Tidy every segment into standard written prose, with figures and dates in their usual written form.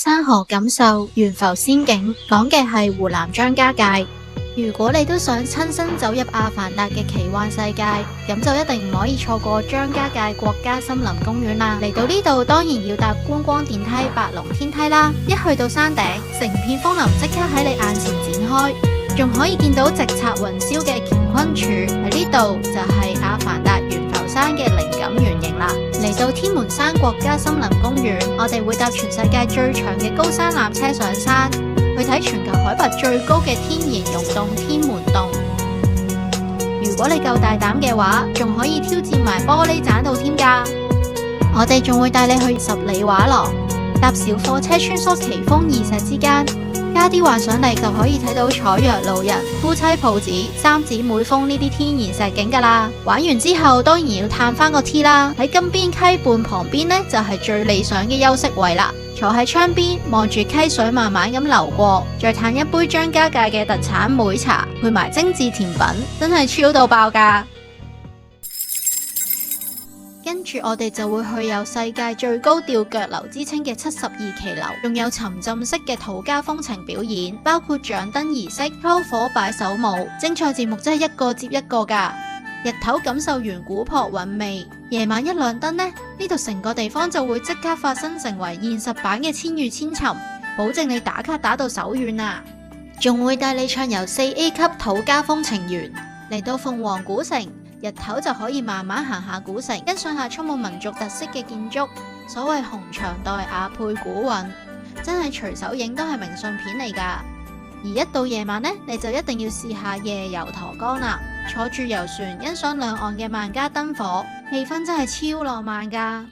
山河感受，懸浮仙境，講嘅係湖南張家界。如果你都想親身走入阿凡達嘅奇幻世界，咁就一定唔可以錯過張家界國家森林公園啦。嚟到呢度當然要搭觀光電梯白龍天梯啦。一去到山頂，成片楓林即刻喺你眼前展開，仲可以見到直插雲霄嘅乾坤柱。喺呢度就係阿凡達懸浮山嘅靈感原型啦。嚟到天門山國家森林公園，我哋會搭全世界最長嘅高山纜車上山，去睇全球海拔最高嘅天然溶洞天門洞。如果你夠大膽嘅話，仲可以挑戰埋玻璃棧道添㗎。我哋仲會帶你去十里畫廊，搭小貨車穿梭奇峰異石之間，加啲幻想力就可以睇到採藥老人、夫妻抱子、三姊妹峰呢啲天然石景㗎啦。玩完之後當然要探返個 T 啦，喺金邊溪畔旁邊呢，就係最理想嘅休息位啦。坐喺窗邊望住溪水慢慢咁流過，再嘆一杯張家界嘅特產梅茶，配埋精緻甜品，真係超到爆㗎！跟住我哋就會去有世界最高吊腳樓之稱嘅72期樓，仲有沉浸式嘅土家風情表演，包括掌燈儀式、篝火擺手舞，精彩節目真係一個接一個㗎。日頭感受完古樸韻味，夜晚一亮燈呢，呢度成個地方就會即刻發生成為現實版嘅千與千尋，保證你打卡打到手軟啊！仲會帶你暢遊4A 級土家風情園，嚟到鳳凰古城，日頭就可以慢慢行下古城，欣賞下充滿民族特色嘅建築。所謂紅牆黛瓦配古韻，真係隨手影都係明信片嚟㗎。而一到夜晚呢，你就一定要試下夜遊沱江啦。坐住遊船欣賞兩岸嘅萬家燈火，氣氛真係超浪漫㗎。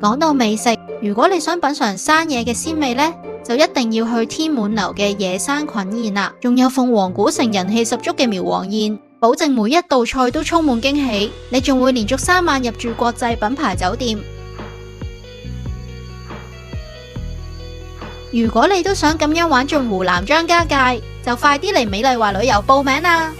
講到美食，如果你想品嘗山野嘅鮮味呢，就一定要去天滿樓嘅野生菌宴啦。仲有鳳凰古城人氣十足嘅苗黃宴，保證每一道菜都充滿驚喜。你仲會連續3晚入住國際品牌酒店。如果你都想咁樣玩盡湖南張家界，就快啲嚟美麗華旅遊報名啦！